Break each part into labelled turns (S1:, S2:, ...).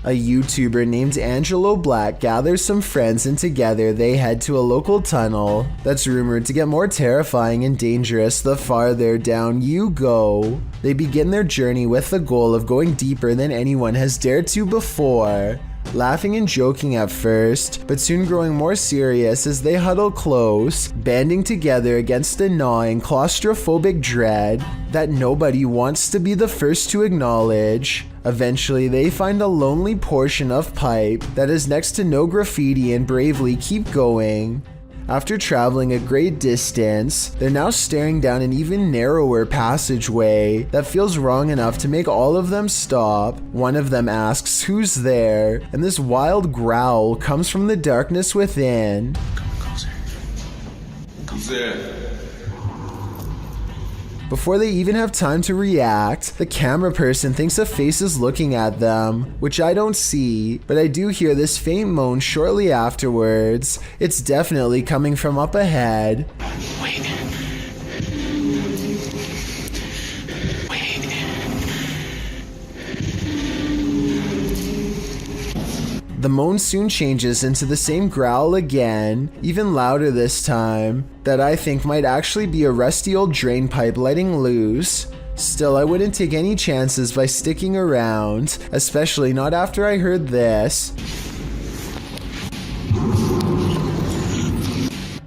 S1: A YouTuber named Angelo Black gathers some friends and together they head to a local tunnel that's rumored to get more terrifying and dangerous the farther down you go. They begin their journey with the goal of going deeper than anyone has dared to before. Laughing and joking at first, but soon growing more serious as they huddle close, banding together against a gnawing claustrophobic dread that nobody wants to be the first to acknowledge. Eventually, they find a lonely portion of pipe that has next to no graffiti and bravely keep going. After traveling a great distance, they're now staring down an even narrower passageway that feels wrong enough to make all of them stop. One of them asks who's there, and this wild growl comes from the darkness within.
S2: Come closer. Who's there?
S1: Before they even have time to react, the camera person thinks a face is looking at them, which I don't see, but I do hear this faint moan shortly afterwards. It's definitely coming from up ahead.
S2: Wait.
S1: The moan soon changes into the same growl again, even louder this time, that I think might actually be a rusty old drain pipe letting loose. Still, I wouldn't take any chances by sticking around, especially not after I heard this.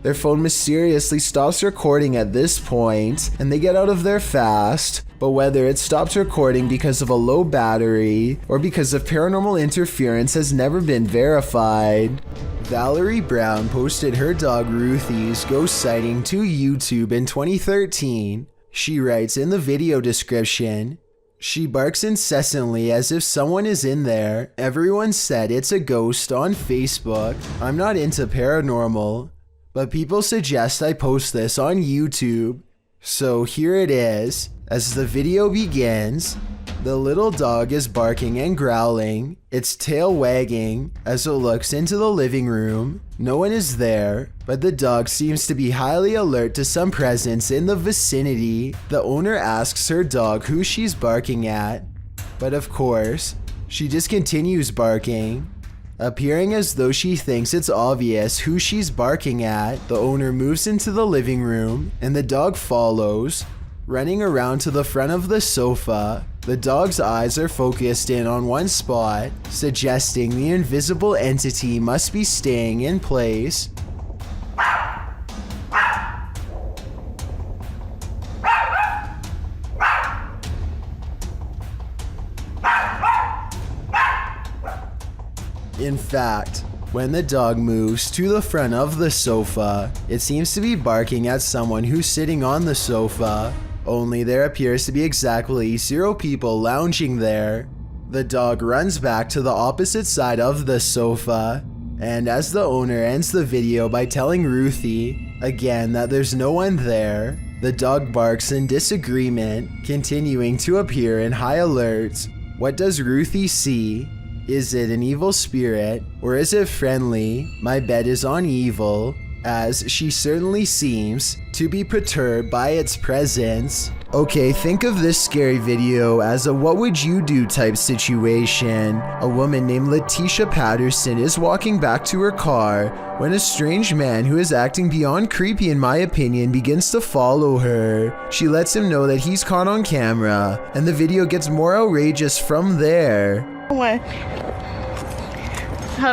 S1: Their phone mysteriously stops recording at this point, and they get out of there fast. But whether it stopped recording because of a low battery or because of paranormal interference has never been verified. Valerie Brown posted her dog Ruthie's ghost sighting to YouTube in 2013. She writes in the video description, "She barks incessantly as if someone is in there. Everyone said it's a ghost on Facebook. I'm not into paranormal, but people suggest I post this on YouTube. So here it is." As the video begins, the little dog is barking and growling, its tail wagging as it looks into the living room. No one is there, but the dog seems to be highly alert to some presence in the vicinity. The owner asks her dog who she's barking at, but of course, she just continues barking. Appearing as though she thinks it's obvious who she's barking at, the owner moves into the living room and the dog follows, running around to the front of the sofa. The dog's eyes are focused in on one spot, suggesting the invisible entity must be staying in place. In fact, when the dog moves to the front of the sofa, it seems to be barking at someone who's sitting on the sofa. Only there appears to be exactly 0 people lounging there. The dog runs back to the opposite side of the sofa, and as the owner ends the video by telling Ruthie, again, that there's no one there, the dog barks in disagreement, continuing to appear in high alert. What does Ruthie see? Is it an evil spirit, or is it friendly? My bet is on evil, as she certainly seems to be perturbed by its presence. Okay, think of this scary video as a what would you do type situation. A woman named Letitia Patterson is walking back to her car when a strange man who is acting beyond creepy in my opinion begins to follow her. She lets him know that he's caught on camera, and the video gets more outrageous from there.
S3: Hold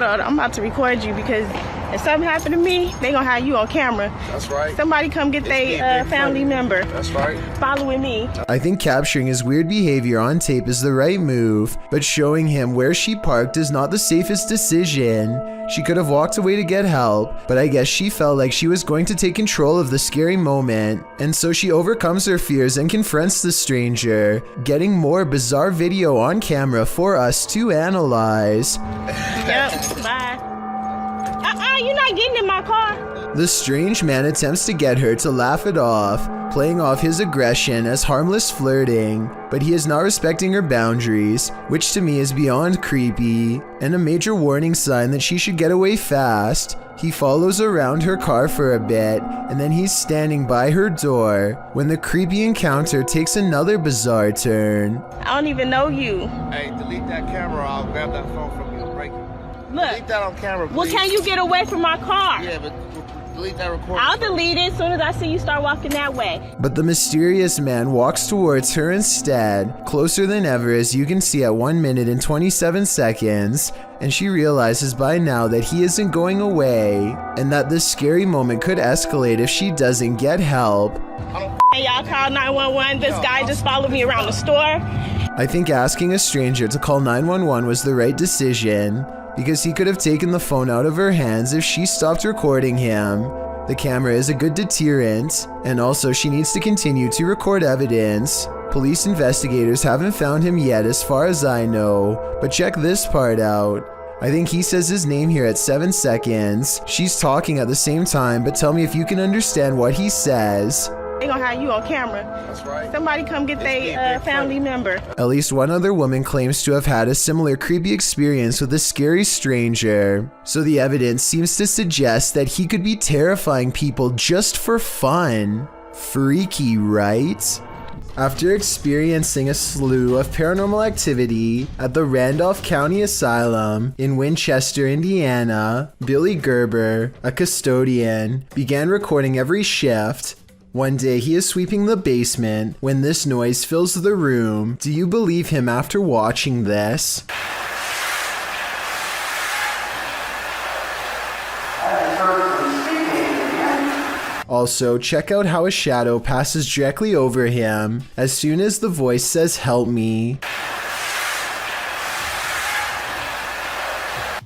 S3: on, I'm about to record you because if something happened to me, they gonna have you on camera.
S2: That's right.
S3: Somebody come get their family member.
S2: That's right.
S3: Following me.
S1: I think capturing his weird behavior on tape is the right move, but showing him where she parked is not the safest decision. She could have walked away to get help, but I guess she felt like she was going to take control of the scary moment, and so she overcomes her fears and confronts the stranger, getting more bizarre video on camera for us to analyze.
S3: Yep, bye. You're not getting in my car.
S1: The strange man attempts to get her to laugh it off, playing off his aggression as harmless flirting, but he is not respecting her boundaries, which to me is beyond creepy, and a major warning sign that she should get away fast. He follows around her car for a bit, and then he's standing by her door when the creepy encounter takes another bizarre turn.
S3: I don't even know you.
S4: Hey, delete that camera. I'll grab that phone from you and break it.
S3: Look.
S4: Delete that on camera, please.
S3: Well, can you get away from my car?
S4: Yeah, but delete that recording.
S3: I'll delete it as soon as I see you start walking that way.
S1: But the mysterious man walks towards her instead, closer than ever as you can see at 1 minute and 27 seconds, and she realizes by now that he isn't going away, and that this scary moment could escalate if she doesn't get help.
S3: Hey, y'all call 911. This guy just followed me around the store.
S1: I think asking a stranger to call 911 was the right decision, because he could have taken the phone out of her hands if she stopped recording him. The camera is a good deterrent, and also she needs to continue to record evidence. Police investigators haven't found him yet as far as I know, but check this part out. I think he says his name here at 7 seconds. She's talking at the same time, but tell me if you can understand what he says.
S3: They gonna have you on camera.
S4: That's right.
S3: Somebody come get their family member.
S1: At least one other woman claims to have had a similar creepy experience with a scary stranger, so the evidence seems to suggest that he could be terrifying people just for fun. Freaky, right? After experiencing a slew of paranormal activity at the Randolph County Asylum in Winchester, Indiana, Billy Gerber, a custodian, began recording every shift. One day he is sweeping the basement when this noise fills the room. Do you believe him after watching this? Also, check out how a shadow passes directly over him as soon as the voice says "help me."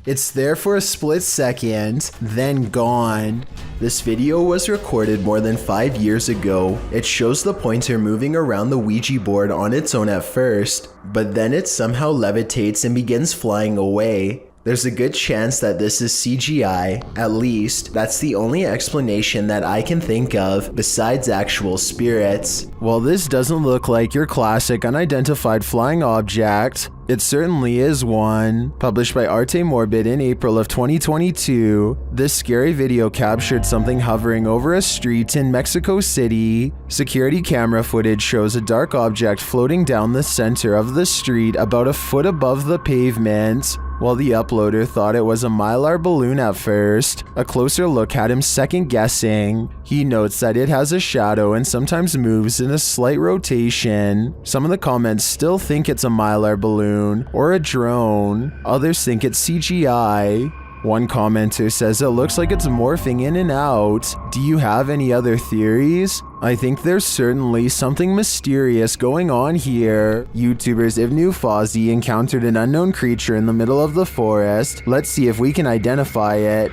S1: It's there for a split second, then gone. This video was recorded more than 5 years ago. It shows the pointer moving around the Ouija board on its own at first, but then it somehow levitates and begins flying away. There's a good chance that this is CGI. At least, that's the only explanation that I can think of besides actual spirits. While this doesn't look like your classic unidentified flying object, it certainly is one. Published by Arte Morbid in April of 2022, this scary video captured something hovering over a street in Mexico City. Security camera footage shows a dark object floating down the center of the street about a foot above the pavement. While the uploader thought it was a Mylar balloon at first, a closer look had him second guessing. He notes that it has a shadow and sometimes moves in a slight rotation. Some of the comments still think it's a Mylar balloon or a drone. Others think it's CGI. One commenter says it looks like it's morphing in and out. Do you have any other theories? I think there's certainly something mysterious going on here. YouTubers Ivnu Fozzy encountered an unknown creature in the middle of the forest. Let's see if we can identify it.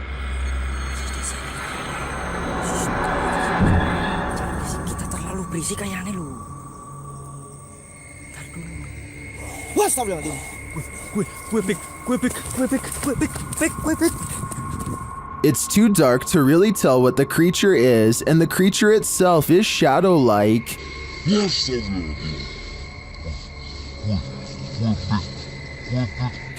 S1: It's too dark to really tell what the creature is, and the creature itself is shadow-like.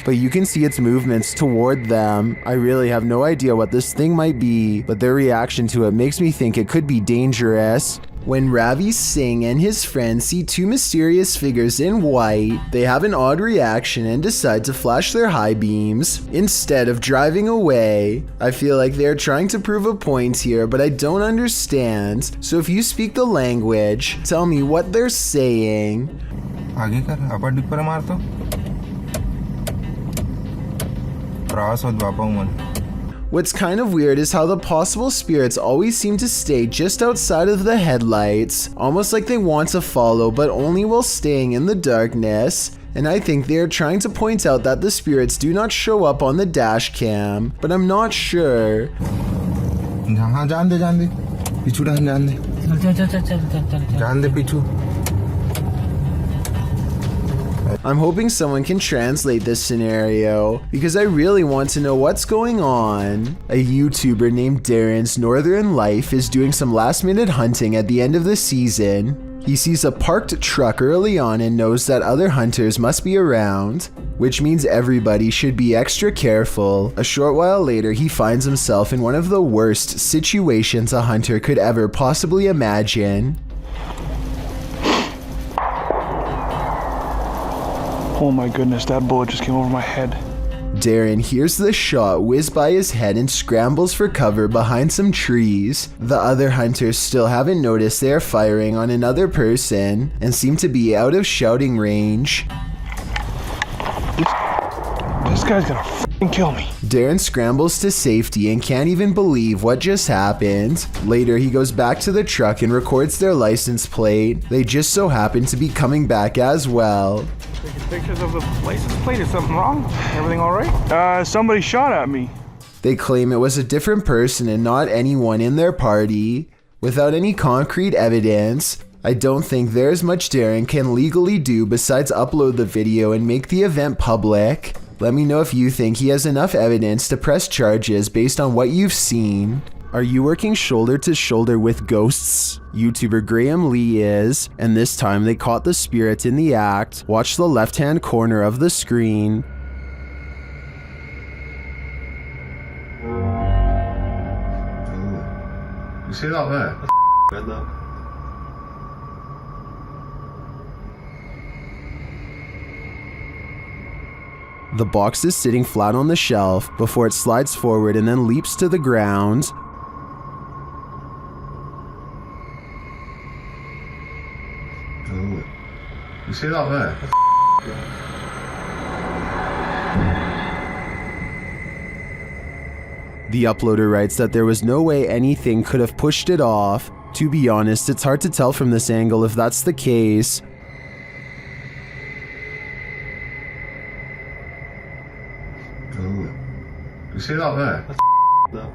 S1: But you can see its movements toward them. I really have no idea what this thing might be, but their reaction to it makes me think it could be dangerous. When Ravi Singh and his friends see two mysterious figures in white, they have an odd reaction and decide to flash their high beams instead of driving away. I feel like they're trying to prove a point here, but I don't understand. So if you speak the language, tell me what they're saying.
S5: आगे कर अपन dip पर मार तो त्रास होत बापा मन.
S1: What's kind of weird is how the possible spirits always seem to stay just outside of the headlights, almost like they want to follow but only while staying in the darkness. And I think they are trying to point out that the spirits do not show up on the dash cam, but I'm not sure.
S5: हाँ जान दे पिछू जान दे जान दे पिछू.
S1: I'm hoping someone can translate this scenario because I really want to know what's going on. A YouTuber named Darren's Northern Life is doing some last-minute hunting at the end of the season. He sees a parked truck early on and knows that other hunters must be around, which means everybody should be extra careful. A short while later, he finds himself in one of the worst situations a hunter could ever possibly imagine.
S6: Oh my goodness, that bullet just came over my head.
S1: Darren hears the shot whiz by his head and scrambles for cover behind some trees. The other hunters still haven't noticed they are firing on another person and seem to be out of shouting range.
S6: This guy's gonna f***ing kill me.
S1: Darren scrambles to safety and can't even believe what just happened. Later, he goes back to the truck and records their license plate. They just so happen to be coming back as well.
S6: Taking pictures of the license plate. Is something wrong? Everything all right? Somebody shot at me.
S1: They claim it was a different person and not anyone in their party. Without any concrete evidence, I don't think there's much Darren can legally do besides upload the video and make the event public. Let me know if you think he has enough evidence to press charges based on what you've seen. Are you working shoulder to shoulder with ghosts? YouTuber Graham Lee is, and this time they caught the spirit in the act. Watch the left-hand corner of the screen.
S5: You see that there?
S2: Red though.
S1: The box is sitting flat on the shelf before it slides forward and then leaps to the ground.
S5: You see that there?
S1: The uploader writes that there was no way anything could have pushed it off. To be honest, it's hard to tell from this angle if that's the case.
S5: You see that there?
S2: No.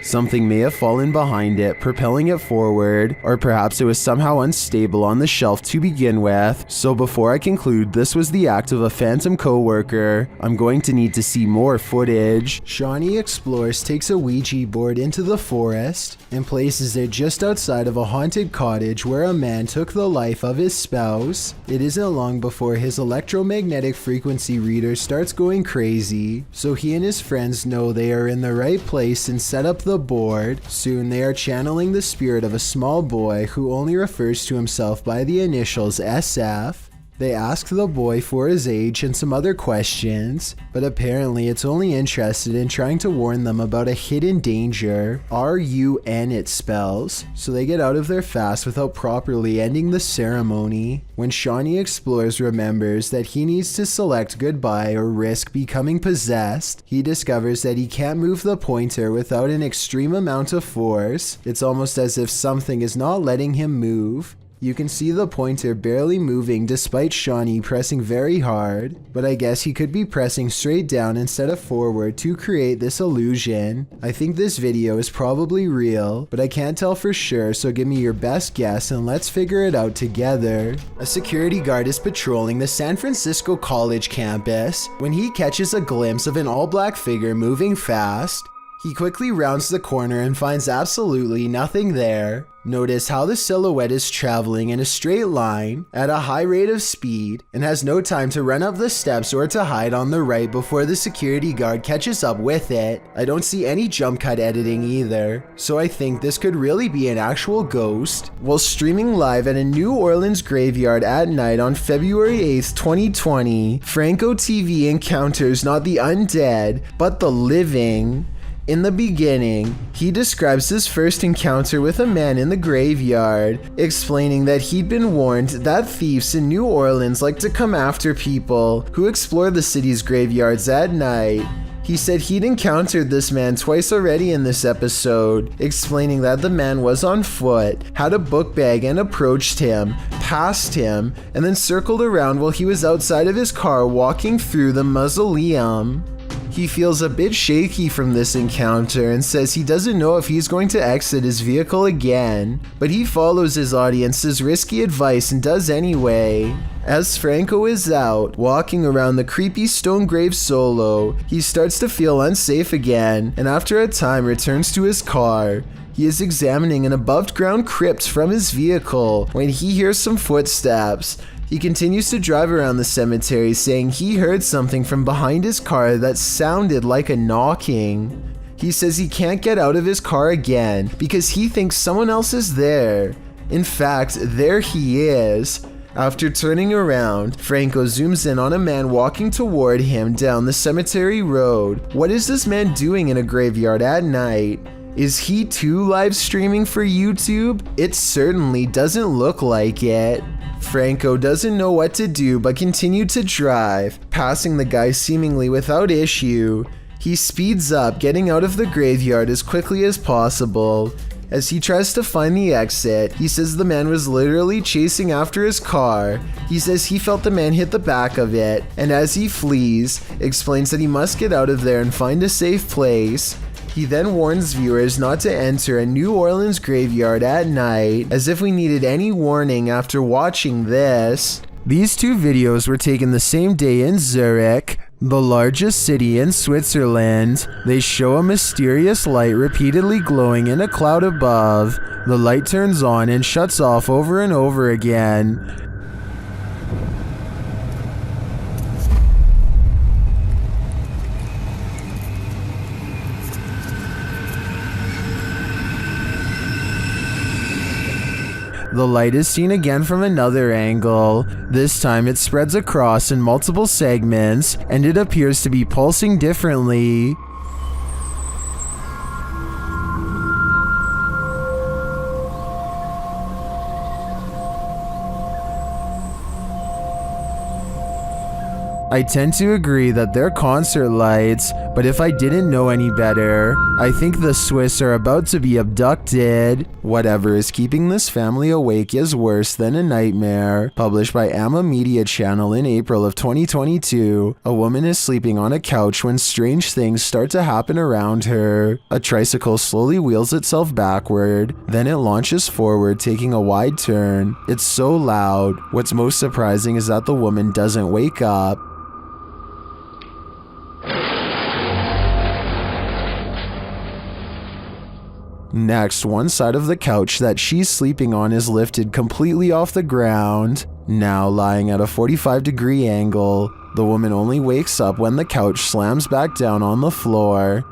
S1: Something may have fallen behind it, propelling it forward, or perhaps it was somehow unstable on the shelf to begin with. So before I conclude this was the act of a phantom co-worker, I'm going to need to see more footage. Shawnee Explores takes a Ouija board into the forest and places it just outside of a haunted cottage where a man took the life of his spouse. It isn't long before his electromagnetic frequency reader starts going crazy, so he and his friends know they are in the right place and set up the board. Soon they are channeling the spirit of a small boy who only refers to himself by the initials SF. They ask the boy for his age and some other questions, but apparently it's only interested in trying to warn them about a hidden danger. RUN it spells, so they get out of there fast without properly ending the ceremony. When Shawnee Explores remembers that he needs to select goodbye or risk becoming possessed, he discovers that he can't move the pointer without an extreme amount of force. It's almost as if something is not letting him move. You can see the pointer barely moving despite Shawnee pressing very hard, but I guess he could be pressing straight down instead of forward to create this illusion. I think this video is probably real, but I can't tell for sure, so give me your best guess and let's figure it out together. A security guard is patrolling the San Francisco College campus when he catches a glimpse of an all-black figure moving fast. He quickly rounds the corner and finds absolutely nothing there. Notice how the silhouette is traveling in a straight line at a high rate of speed and has no time to run up the steps or to hide on the right before the security guard catches up with it. I don't see any jump cut editing either, so I think this could really be an actual ghost. While streaming live at a New Orleans graveyard at night on February 8th, 2020, Franco TV encounters not the undead, but the living. In the beginning, he describes his first encounter with a man in the graveyard, explaining that he'd been warned that thieves in New Orleans like to come after people who explore the city's graveyards at night. He said he'd encountered this man twice already in this episode, explaining that the man was on foot, had a book bag and approached him, passed him, and then circled around while he was outside of his car walking through the mausoleum. He feels a bit shaky from this encounter and says he doesn't know if he's going to exit his vehicle again, but he follows his audience's risky advice and does anyway. As Franco is out, walking around the creepy stone grave solo, he starts to feel unsafe again, and after a time returns to his car. He is examining an above-ground crypt from his vehicle when he hears some footsteps. He continues to drive around the cemetery, saying he heard something from behind his car that sounded like a knocking. He says he can't get out of his car again because he thinks someone else is there. In fact, there he is. After turning around, Franco zooms in on a man walking toward him down the cemetery road. What is this man doing in a graveyard at night? Is he too live streaming for YouTube? It certainly doesn't look like it. Franco doesn't know what to do but continued to drive, passing the guy seemingly without issue. He speeds up, getting out of the graveyard as quickly as possible. As he tries to find the exit, he says the man was literally chasing after his car. He says he felt the man hit the back of it, and as he flees, explains that he must get out of there and find a safe place. He then warns viewers not to enter a New Orleans graveyard at night, as if we needed any warning after watching this. These two videos were taken the same day in Zurich, the largest city in Switzerland. They show a mysterious light repeatedly glowing in a cloud above. The light turns on and shuts off over and over again. The light is seen again from another angle. This time it spreads across in multiple segments, and it appears to be pulsing differently. I tend to agree that they're concert lights, but if I didn't know any better, I think the Swiss are about to be abducted. Whatever is keeping this family awake is worse than a nightmare. Published by Amma Media Channel in April of 2022, a woman is sleeping on a couch when strange things start to happen around her. A tricycle slowly wheels itself backward, then it launches forward, taking a wide turn. It's so loud. What's most surprising is that the woman doesn't wake up. Next, one side of the couch that she's sleeping on is lifted completely off the ground, now lying at a 45-degree angle. The woman only wakes up when the couch slams back down on the floor.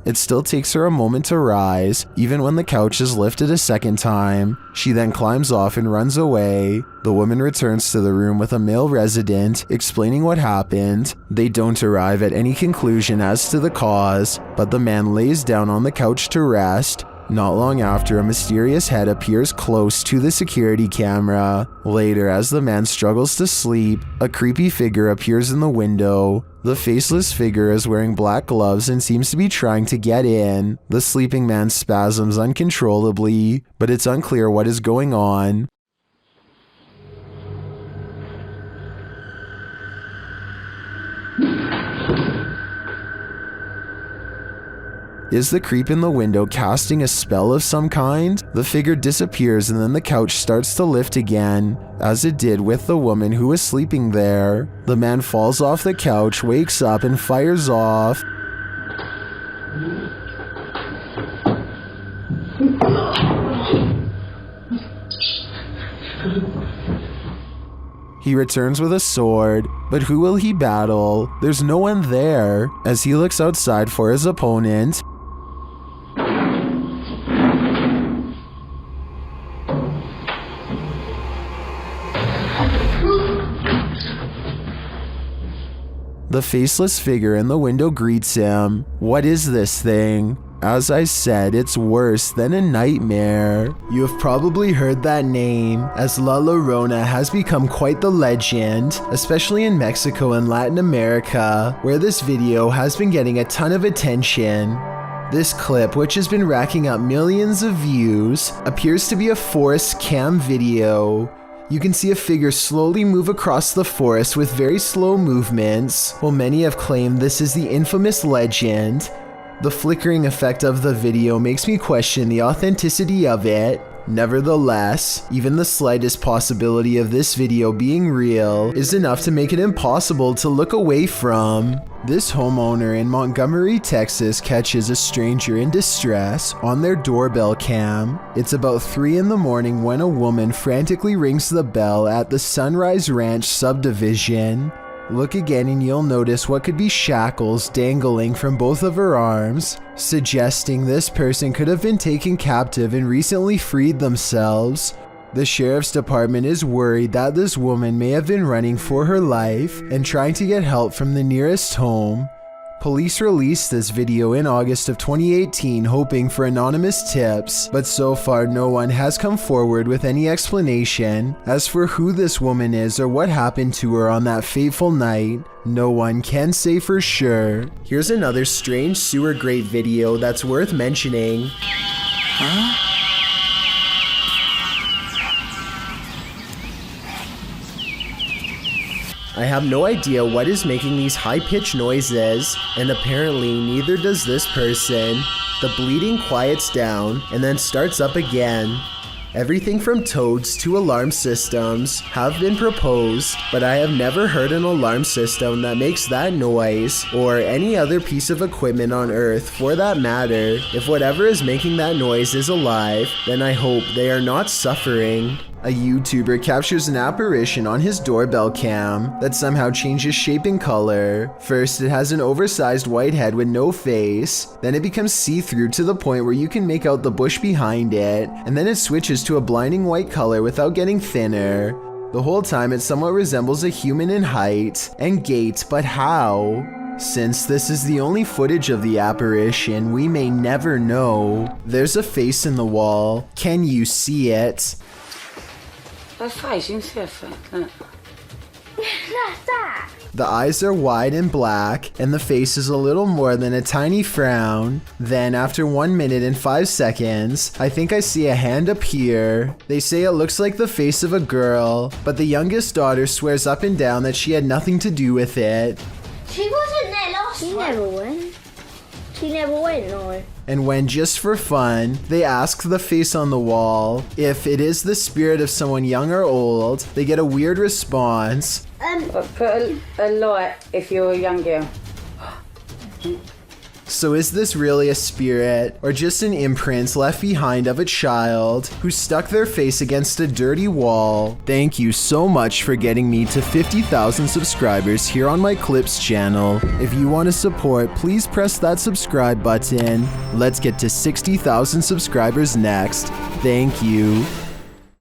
S1: It still takes her a moment to rise, even when the couch is lifted a second time. She then climbs off and runs away. The woman returns to the room with a male resident, explaining what happened. They don't arrive at any conclusion as to the cause, but the man lays down on the couch to rest. Not long after, a mysterious head appears close to the security camera. Later, as the man struggles to sleep, a creepy figure appears in the window. The faceless figure is wearing black gloves and seems to be trying to get in. The sleeping man spasms uncontrollably, but it's unclear what is going on. Is the creep in the window casting a spell of some kind? The figure disappears and then the couch starts to lift again, as it did with the woman who was sleeping there. The man falls off the couch, wakes up, and fires off. He returns with a sword, but who will he battle? There's no one there. As he looks outside for his opponent, the faceless figure in the window greets him. What is this thing? As I said, it's worse than a nightmare. You have probably heard that name, as La Llorona has become quite the legend, especially in Mexico and Latin America, where this video has been getting a ton of attention. This clip, which has been racking up millions of views, appears to be a forest cam video. You can see a figure slowly move across the forest with very slow movements, while many have claimed this is the infamous legend. The flickering effect of the video makes me question the authenticity of it. Nevertheless, even the slightest possibility of this video being real is enough to make it impossible to look away from. This homeowner in Montgomery, Texas catches a stranger in distress on their doorbell cam. It's about 3 in the morning when a woman frantically rings the bell at the Sunrise Ranch subdivision. Look again and you'll notice what could be shackles dangling from both of her arms, suggesting this person could have been taken captive and recently freed themselves. The sheriff's department is worried that this woman may have been running for her life and trying to get help from the nearest home. Police released this video in August of 2018 hoping for anonymous tips, but so far no one has come forward with any explanation. As for who this woman is or what happened to her on that fateful night, no one can say for sure. Here's another strange sewer grate video that's worth mentioning. I have no idea what is making these high-pitched noises, and apparently neither does this person. The bleeding quiets down and then starts up again. Everything from toads to alarm systems have been proposed, but I have never heard an alarm system that makes that noise, or any other piece of equipment on Earth for that matter. If whatever is making that noise is alive, then I hope they are not suffering. A YouTuber captures an apparition on his doorbell cam that somehow changes shape and color. First, it has an oversized white head with no face, then it becomes see-through to the point where you can make out the bush behind it, and then it switches to a blinding white color without getting thinner. The whole time it somewhat resembles a human in height and gait, but how? Since this is the only footage of the apparition, we may never know. There's a face in the wall. Can you see it?
S7: Her face, you can see her face. Look.
S3: That's that.
S1: The eyes are wide and black, and the face is a little more than a tiny frown. Then, after 1 minute and 5 seconds, I think I see a hand appear. They say it looks like the face of a girl, but the youngest daughter swears up and down that she had nothing to do with it.
S3: She wasn't there last time. She never went. She never went, no.
S1: And when, just for fun, they ask the face on the wall if it is the spirit of someone young or old, they get a weird response.
S7: Put a light if you're a young girl.
S1: So is this really a spirit, or just an imprint left behind of a child who stuck their face against a dirty wall? Thank you so much for getting me to 50,000 subscribers here on my Clips channel. If you want to support, please press that subscribe button. Let's get to 60,000 subscribers next. Thank you.